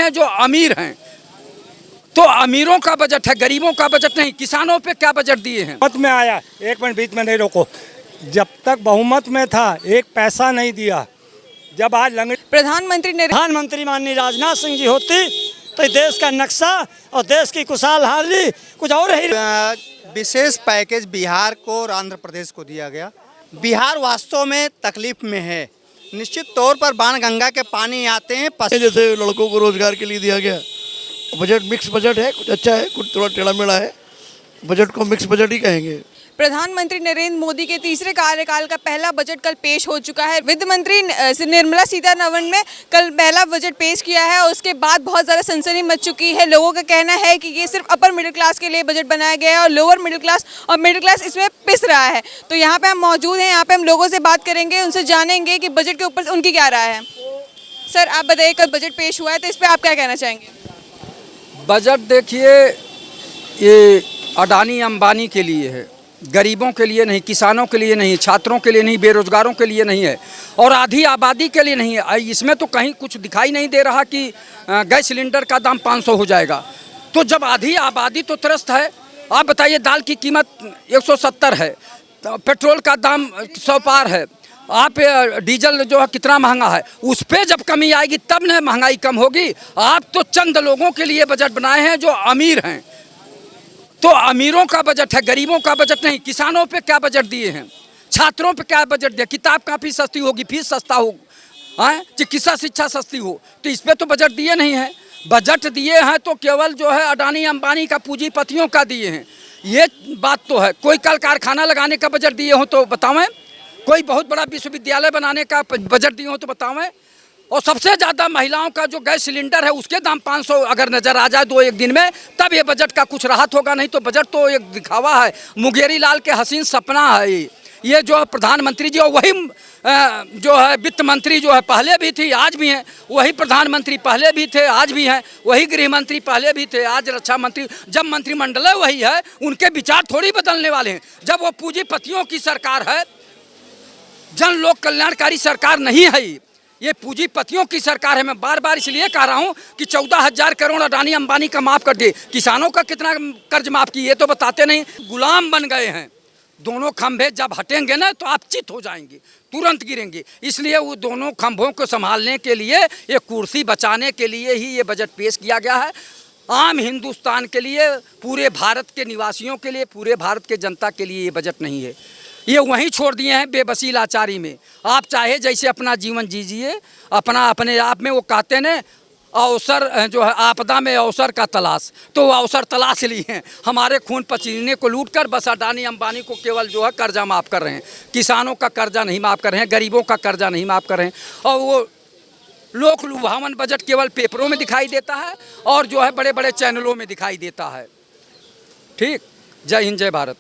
हैं जो अमीर हैं। तो अमीरों का बजट है, गरीबों का बजट नहीं। किसानों पे क्या बजट दिए हैं? बहुमत में आया, एक मिनट बीच में नहीं रोको, जब तक बहुमत में था एक पैसा नहीं दिया। जब आज प्रधानमंत्री माननीय राजनाथ सिंह जी होती तो देश का नक्शा और देश की खुशहाली कुछ और ही। विशेष पैकेज बिहार को और आंध्र प्रदेश को दिया गया। बिहार वास्तव में तकलीफ में है। निश्चित तौर पर बाणगंगा के पानी आते हैं। जैसे लड़कों को रोजगार के लिए दिया गया। बजट मिक्स बजट है, कुछ अच्छा है, कुछ थोड़ा टेढ़ा मेढ़ा है। बजट को मिक्स बजट ही कहेंगे। प्रधानमंत्री नरेंद्र मोदी के तीसरे कार्यकाल का पहला बजट कल पेश हो चुका है। वित्त मंत्री निर्मला सीतारमण ने कल पहला बजट पेश किया है और उसके बाद बहुत ज़्यादा सनसनी मच चुकी है। लोगों का कहना है कि ये सिर्फ अपर मिडिल क्लास के लिए बजट बनाया गया है और लोअर मिडिल क्लास और मिडिल क्लास इसमें पिस रहा है। तो यहाँ पे हम मौजूद हैं, यहाँ पे हम लोगों से बात करेंगे, उनसे जानेंगे कि बजट के ऊपर उनकी क्या राय है। सर आप बताइए, कल बजट पेश हुआ है तो इस पर आप क्या कहना चाहेंगे? बजट देखिए, ये अडानी अंबानी के लिए है, गरीबों के लिए नहीं, किसानों के लिए नहीं, छात्रों के लिए नहीं, बेरोजगारों के लिए नहीं है और आधी आबादी के लिए नहीं है। इसमें तो कहीं कुछ दिखाई नहीं दे रहा कि गैस सिलेंडर का दाम 500 हो जाएगा। तो जब आधी आबादी तो त्रस्त है, आप बताइए दाल की कीमत 170 है, तो पेट्रोल का दाम 100 पार है, आप डीजल जो है कितना महंगा है, उस पर जब कमी आएगी तब न महंगाई कम होगी। आप तो चंद लोगों के लिए बजट बनाए हैं जो अमीर हैं। तो अमीरों का बजट है, गरीबों का बजट नहीं। किसानों पे क्या बजट दिए हैं? छात्रों पे क्या बजट दिया? किताब काफ़ी सस्ती होगी, फीस सस्ता हो, चिकित्सा शिक्षा सस्ती हो, तो इस पर तो बजट दिए नहीं है। बजट दिए हैं तो केवल जो है अडानी अंबानी का, पूंजीपतियों का दिए हैं। ये बात तो है। कोई कल कारखाना लगाने का बजट दिए हो तो बतावें, कोई बहुत बड़ा विश्वविद्यालय बनाने का बजट दिए हो तो बतावें। और सबसे ज़्यादा महिलाओं का जो गैस सिलेंडर है उसके दाम 500 अगर नज़र आ जाए 2-1 दिन में, तब ये बजट का कुछ राहत होगा। नहीं तो बजट तो एक दिखावा है, मुंगेरी लाल के हसीन सपना है। ये जो प्रधानमंत्री जी और वही जो है वित्त मंत्री जो है पहले भी थी आज भी हैं, वही प्रधानमंत्री पहले भी थे आज भी हैं, वही गृह मंत्री पहले भी थे आज रक्षा मंत्री। जब मंत्रिमंडल वही है, उनके विचार थोड़ी बदलने वाले हैं। जब वो पूंजीपतियों की सरकार है, जन लोक कल्याणकारी सरकार नहीं है, ये पूंजीपतियों की सरकार है। मैं बार बार इसलिए कह रहा हूँ कि 14,000 करोड़ अडानी अंबानी का माफ़ कर दिए, किसानों का कितना कर्ज माफ़ किए ये तो बताते नहीं। गुलाम बन गए हैं। दोनों खंभे जब हटेंगे ना तो आप चित हो जाएंगे, तुरंत गिरेंगे। इसलिए वो दोनों खंभों को संभालने के लिए, ये कुर्सी बचाने के लिए ही ये बजट पेश किया गया है। आम हिंदुस्तान के लिए, पूरे भारत के निवासियों के लिए, पूरे भारत के जनता के लिए ये बजट नहीं है। ये वहीं छोड़ दिए हैं बेबसी लाचारी में। आप चाहे जैसे अपना जीवन जीजिए, अपने आप में वो कहते हैं अवसर जो है आपदा में अवसर का तलाश, तो वो अवसर तलाश लिए हैं। हमारे खून पसीने को लूट कर बस अडानी अंबानी को केवल जो है कर्जा माफ़ कर रहे हैं, किसानों का कर्जा नहीं माफ़ कर रहे हैं, गरीबों का कर्जा नहीं माफ़ कर रहे हैं। और वो लोक लुभावन बजट केवल पेपरों में दिखाई देता है और जो है बड़े बड़े चैनलों में दिखाई देता है। ठीक, जय हिंद, जय भारत।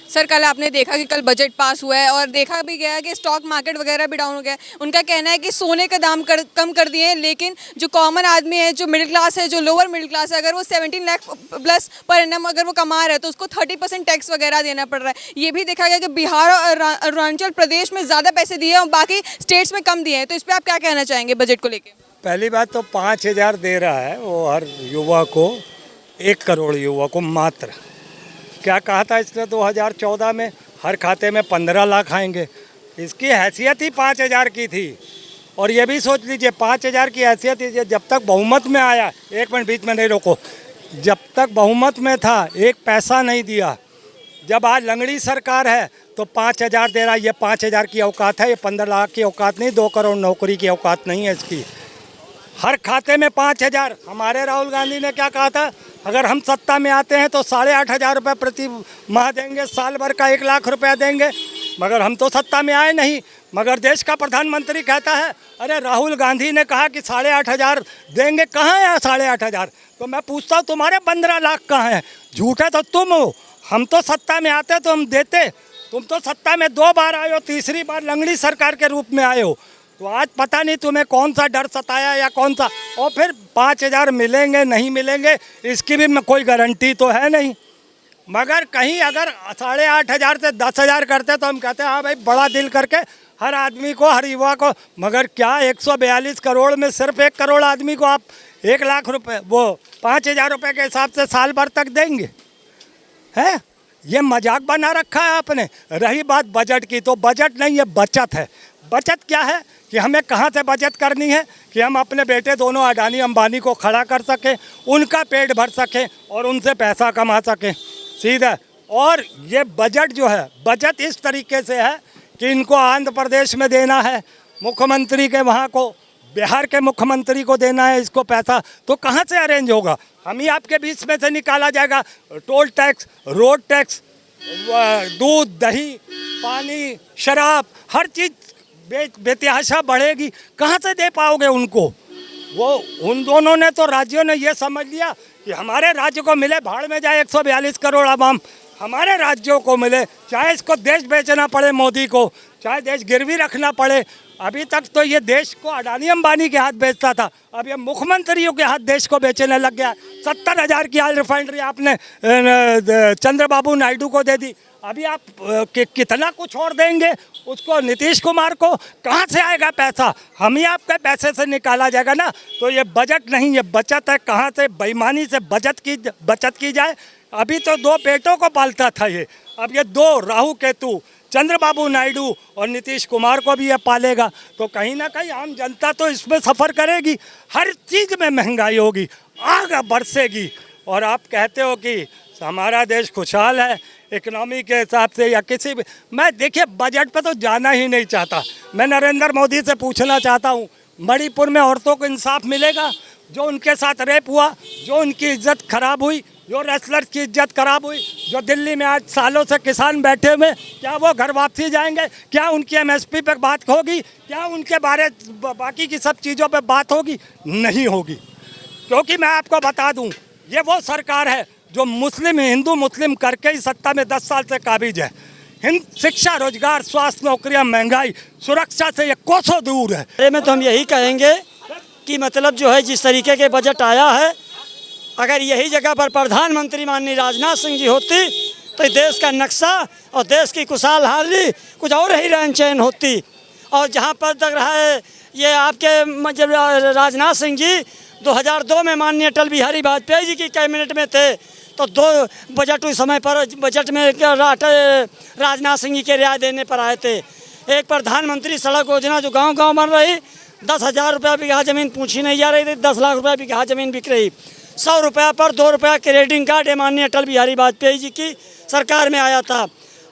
सर कल आपने देखा कि कल बजट पास हुआ है और देखा भी गया कि स्टॉक मार्केट वगैरह भी डाउन हो गया है। उनका कहना है कि सोने का दाम कम कर दिए हैं, लेकिन जो कॉमन आदमी है, जो मिडिल क्लास है, जो लोअर मिडिल क्लास है, अगर वो 17 लाख प्लस पर एनम अगर वो कमा रहा है तो उसको 30% टैक्स वगैरह देना पड़ रहा है। ये भी देखा गया कि बिहार और अरुणाचल प्रदेश में ज़्यादा पैसे दिए और बाकी स्टेट्स में कम दिए हैं। तो इस पर आप क्या कहना चाहेंगे बजट को लेकर? पहली बात तो 5,000 दे रहा है वो हर युवा को, 1 करोड़ युवा को मात्र। क्या कहा था इसने 2014 में हर खाते में 15 लाख आएंगे। इसकी हैसियत ही 5,000 की थी। और ये भी सोच लीजिए 5,000 की हैसियत ही जब तक बहुमत में आया, एक मिनट बीच में नहीं रोको, जब तक बहुमत में था एक पैसा नहीं दिया। जब आज लंगड़ी सरकार है तो 5,000 दे रहा है। ये 5,000 की औकात है, ये 15 लाख की औकात नहीं, 2 करोड़ नौकरी की औकात नहीं है इसकी। हर खाते में 5,000। हमारे राहुल गांधी ने क्या कहा था, अगर हम सत्ता में आते हैं तो 8,500 रुपये प्रति माह देंगे, साल भर का 1 लाख रुपया देंगे। मगर हम तो सत्ता में आए नहीं। मगर देश का प्रधानमंत्री कहता है, अरे राहुल गांधी ने कहा कि 8,500 देंगे, कहाँ है 8,500? तो मैं पूछता हूँ तुम्हारे 15 लाख कहाँ हैं? झूठे तो तुम हो। हम तो सत्ता में आते तो हम देते। तुम तो सत्ता में 2 बार आए हो, तीसरी बार लंगड़ी सरकार के रूप में आए हो। तो आज पता नहीं तुम्हें कौन सा डर सताया या कौन सा। और फिर 5,000 मिलेंगे नहीं मिलेंगे इसकी भी कोई गारंटी तो है नहीं। मगर कहीं अगर 8,500 से 10,000 करते तो हम कहते हैं हाँ भाई बड़ा दिल करके हर आदमी को, हर युवा को। मगर क्या 142 करोड़ में सिर्फ 1 करोड़ आदमी को आप 1 लाख रुपए, वो 5,000 रुपये के हिसाब से साल भर तक देंगे? है ये मजाक बना रखा है आपने। रही बात बजट की, तो बजट नहीं, ये बचत है। बचत क्या है कि हमें कहाँ से बचत करनी है कि हम अपने बेटे दोनों अडानी अंबानी को खड़ा कर सकें, उनका पेट भर सकें और उनसे पैसा कमा सकें सीधा। और ये बजट जो है, बजट इस तरीके से है कि इनको आंध्र प्रदेश में देना है मुख्यमंत्री के, वहाँ को बिहार के मुख्यमंत्री को देना है इसको पैसा, तो कहाँ से अरेंज होगा? हम ही आपके बीच में से निकाला जाएगा। टोल टैक्स, रोड टैक्स, दूध, दही, पानी, शराब, हर चीज़ बेतहाशा बढ़ेगी, कहाँ से दे पाओगे उनको? वो उन दोनों ने तो, राज्यों ने ये समझ लिया कि हमारे राज्य को मिले, भाड़ में जाए 142 करोड़ आवाम, हमारे राज्यों को मिले, चाहे इसको देश बेचना पड़े मोदी को, चाहे देश गिरवी रखना पड़े। अभी तक तो ये देश को अडानी अंबानी के हाथ बेचता था, अब ये मुख्यमंत्रियों के हाथ देश को बेचने लग गया। 70,000 की ऑयल रिफाइनरी आपने चंद्रबाबू नायडू को दे दी, अभी आप कितना कुछ और देंगे उसको, नीतीश कुमार को? कहाँ से आएगा पैसा? हम ही आपके पैसे से निकाला जाएगा ना। तो ये बजट नहीं, ये बचत है। कहाँ से बेईमानी से बचत की जाए। अभी तो 2 बेटों को पालता था ये, अब ये 2 राहु केतु, चंद्रबाबू नायडू और नीतीश कुमार को भी ये पालेगा। तो कहीं ना कहीं आम जनता तो इसमें सफ़र करेगी, हर चीज़ में महंगाई होगी, आग बरसेगी। और आप कहते हो कि हमारा देश खुशहाल है इकनॉमी के हिसाब से या किसी भी, मैं देखिए बजट पे तो जाना ही नहीं चाहता। मैं नरेंद्र मोदी से पूछना चाहता हूँ, मणिपुर में औरतों को इंसाफ मिलेगा? जो उनके साथ रेप हुआ, जो उनकी इज्जत खराब हुई, जो रेसलर की इज्जत खराब हुई, जो दिल्ली में आज सालों से किसान बैठे हुए, क्या वो घर वापसी जाएंगे? क्या उनकी एमएसपी पर बात होगी? क्या उनके बारे बाकी की सब चीज़ों पर बात होगी? नहीं होगी। क्योंकि मैं आपको बता दूं, ये वो सरकार है जो मुस्लिम हिंदू मुस्लिम करके ही सत्ता में 10 साल से काबिज है। शिक्षा, रोजगार, स्वास्थ्य, नौकरियां, महंगाई, सुरक्षा से ये कोसों दूर है। अरे में तो हम यही कहेंगे कि मतलब जो है जिस तरीके के बजट आया है, अगर यही जगह पर प्रधानमंत्री माननीय राजनाथ सिंह जी होती तो देश का नक्शा और देश की खुशहाली कुछ और ही रहन सहन होती। और जहाँ पर तक रहा है ये आपके जब राजनाथ सिंह जी 2002 में माननीय अटल बिहारी वाजपेयी जी की कैबिनेट में थे, तो 2 बजट उस समय पर बजट में राजनाथ सिंह जी के रियायत देने पर आए थे। एक प्रधानमंत्री सड़क योजना जो गांव-गांव बन रही, 10,000 रुपया बीघा ज़मीन पूछी नहीं जा रही थी, 10 लाख रुपया बीघा ज़मीन बिक रही। 100 रुपया पर 2 रुपया क्रेडिट कार्ड माननीय अटल बिहारी वाजपेयी जी की सरकार में आया था।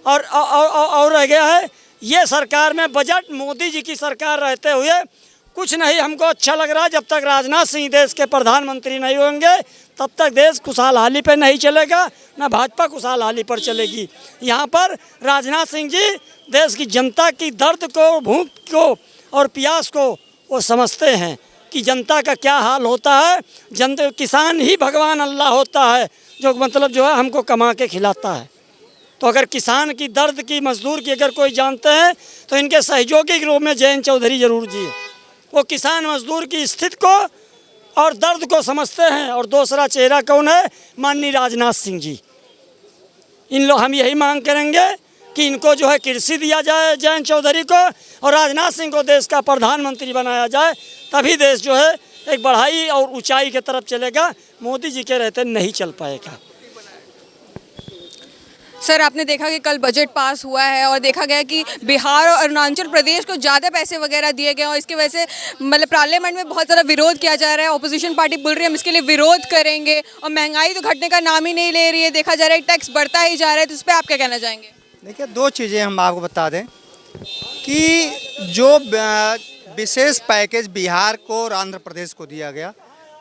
और रह गया है ये सरकार में बजट, मोदी जी की सरकार रहते हुए कुछ नहीं हमको अच्छा लग रहा। जब तक राजनाथ सिंह देश के प्रधानमंत्री नहीं होंगे तब तक देश खुशहाली पे नहीं चलेगा, ना भाजपा खुशहाली पर चलेगी। यहाँ पर राजनाथ सिंह जी देश की जनता की दर्द को, भूख को और प्यास को वो समझते हैं कि जनता का क्या हाल होता है। जनता, किसान ही भगवान अल्लाह होता है, जो मतलब जो है हमको कमा के खिलाता है। तो अगर किसान की दर्द की, मजदूर की अगर कोई जानते हैं तो इनके सहयोगी के रूप में जयंत चौधरी जरूर जी। वो किसान मजदूर की स्थिति को और दर्द को समझते हैं। और दूसरा चेहरा कौन है? माननीय राजनाथ सिंह जी। इन लोग हम यही मांग करेंगे कि इनको जो है कृषि दिया जाए जयंत चौधरी को, और राजनाथ सिंह को देश का प्रधानमंत्री बनाया जाए, तभी देश जो है एक बढ़ाई और ऊंचाई की तरफ चलेगा। मोदी जी के रहते नहीं चल पाएगा। सर, आपने देखा कि कल बजट पास हुआ है और देखा गया कि बिहार और अरुणाचल प्रदेश को ज़्यादा पैसे वगैरह दिए गए और इसकी वजह से मतलब पार्लियामेंट में बहुत ज़्यादा विरोध किया जा रहा है। ऑपोजिशन पार्टी बोल रही है हम इसके लिए विरोध करेंगे, और महंगाई तो घटने का नाम ही नहीं ले रही है। देखा जा रहा है टैक्स बढ़ता ही जा रहा है, तो इस पर आप क्या कहना चाहेंगे? देखिए, 2 चीज़ें हम आपको बता दें कि जो विशेष पैकेज बिहार को और आंध्र प्रदेश को दिया गया,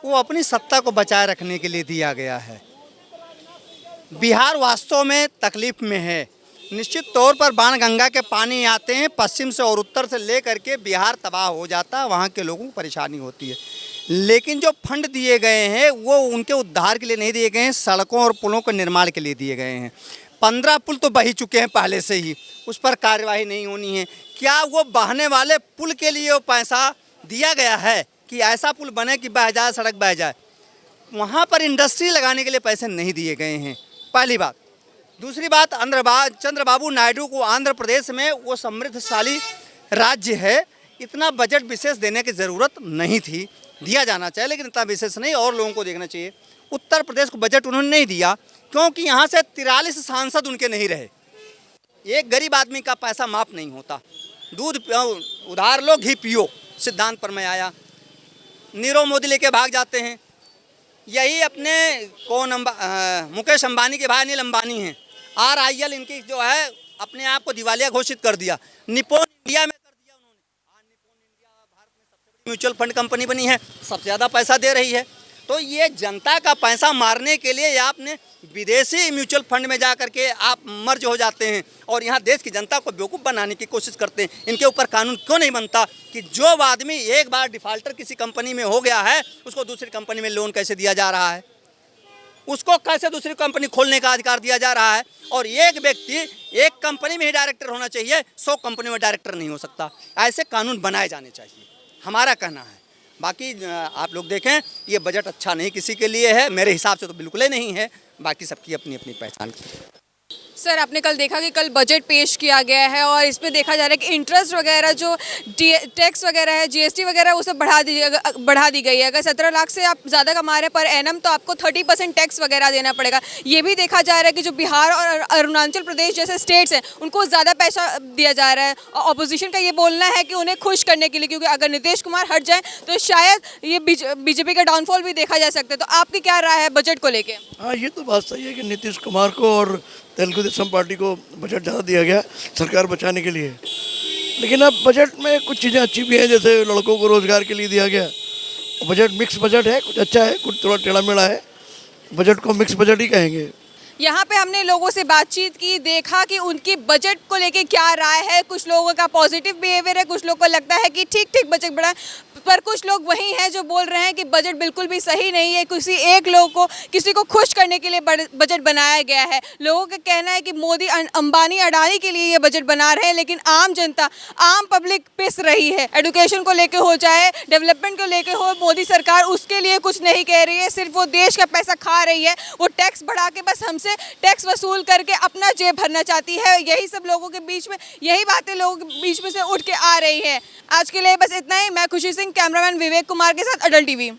वो अपनी सत्ता को बचाए रखने के लिए दिया गया है। बिहार वास्तव में तकलीफ में है। निश्चित तौर पर बाणगंगा के पानी आते हैं पश्चिम से और उत्तर से ले करके बिहार तबाह हो जाता है, वहाँ के लोगों को परेशानी होती है। लेकिन जो फंड दिए गए हैं वो उनके उद्धार के लिए नहीं दिए गए हैं, सड़कों और पुलों के निर्माण के लिए दिए गए हैं। 15 पुल तो बह चुके हैं पहले से ही, उस पर कार्यवाही नहीं होनी है। क्या वो बहने वाले पुल के लिए वो पैसा दिया गया है कि ऐसा पुल बने कि बह जाए, सड़क बह जाए? वहाँ पर इंडस्ट्री लगाने के लिए पैसे नहीं दिए गए हैं, पहली बात। दूसरी बात, चंद्रबाबू नायडू को आंध्र प्रदेश में वो समृद्धशाली राज्य है, इतना बजट विशेष देने की ज़रूरत नहीं थी। दिया जाना चाहिए लेकिन इतना विशेष नहीं, और लोगों को देखना चाहिए। उत्तर प्रदेश को बजट उन्होंने नहीं दिया क्योंकि यहाँ से 43 सांसद उनके नहीं रहे। एक गरीब आदमी का पैसा माफ़ नहीं होता। दूध उधार लो घी पियो सिद्धांत पर मैं आया। नीरव मोदी लेके भाग जाते हैं। यही अपने मुकेश अंबानी के भाई अनिल अंबानी हैं। RIL इनकी जो है अपने आप को दिवालिया घोषित कर दिया। निप्पॉन इंडिया में कर दिया उन्होंने। आज निप्पॉन इंडिया भारत में सबसे बड़ी म्यूचुअल फंड कंपनी बनी है, सबसे ज़्यादा पैसा दे रही है। तो ये जनता का पैसा मारने के लिए आपने विदेशी म्यूचुअल फंड में जा करके आप मर्ज हो जाते हैं और यहाँ देश की जनता को बेवकूफ़ बनाने की कोशिश करते हैं। इनके ऊपर कानून क्यों नहीं बनता कि जो आदमी एक बार डिफाल्टर किसी कंपनी में हो गया है उसको दूसरी कंपनी में लोन कैसे दिया जा रहा है, उसको कैसे दूसरी कंपनी खोलने का अधिकार दिया जा रहा है। और एक व्यक्ति एक कंपनी में ही डायरेक्टर होना चाहिए, 100 कंपनी में डायरेक्टर नहीं हो सकता। ऐसे कानून बनाए जाने चाहिए, हमारा कहना है। बाकी आप लोग देखें, ये बजट अच्छा नहीं किसी के लिए है, मेरे हिसाब से तो बिल्कुल ही नहीं है। बाकी सबकी अपनी अपनी पहचान की। सर आपने कल देखा कि कल बजट पेश किया गया है और इसमें देखा जा रहा है कि इंटरेस्ट वगैरह जो टैक्स वगैरह है, GST वगैरह उसे बढ़ा दी गई है। अगर 17 लाख से आप ज़्यादा कमा रहे हैं पर एनम तो आपको 30% टैक्स वगैरह देना पड़ेगा। ये भी देखा जा रहा है कि जो बिहार और अरुणाचल प्रदेश जैसे स्टेट्स हैं उनको ज़्यादा पैसा दिया जा रहा है। और अपोजिशन का ये बोलना है कि उन्हें खुश करने के लिए, क्योंकि अगर नीतीश कुमार हट जाए तो शायद ये बीजेपी का डाउनफॉल भी देखा जा सकता है। तो आपकी क्या राय है बजट को लेके? हाँ, ये तो बात सही है कि नीतीश कुमार को और तेलुगु देशम पार्टी को बजट ज़्यादा दिया गया सरकार बचाने के लिए। लेकिन अब बजट में कुछ चीज़ें अच्छी भी हैं, जैसे लड़कों को रोज़गार के लिए दिया गया। बजट मिक्स बजट है, कुछ अच्छा है, कुछ थोड़ा टेढ़ा मेढ़ा है। बजट को मिक्स बजट ही कहेंगे। यहाँ पे हमने लोगों से बातचीत की, देखा कि उनकी बजट को लेके क्या राय है। कुछ लोगों का पॉजिटिव बिहेवियर है, कुछ लोगों को लगता है कि ठीक ठीक बजट बढ़ा, पर कुछ लोग वही हैं जो बोल रहे हैं कि बजट बिल्कुल भी सही नहीं है। किसी को खुश करने के लिए बजट बनाया गया है। लोगों का कहना है कि मोदी अंबानी अडानी के लिए ये बजट बना रहे हैं, लेकिन आम जनता, आम पब्लिक पिस रही है। एजुकेशन को लेके हो चाहे डेवलपमेंट को लेके हो, मोदी सरकार उसके लिए कुछ नहीं कह रही है। सिर्फ वो देश का पैसा खा रही है। वो टैक्स बढ़ा के बस हमसे टैक्स वसूल करके अपना जेब भरना चाहती है। यही सब लोगों के बीच में, यही बातें लोगों के बीच में से उठ के आ रही है। आज के लिए बस इतना ही। मैं खुशी सिंह, कैमरामैन विवेक कुमार के साथ अडल TV।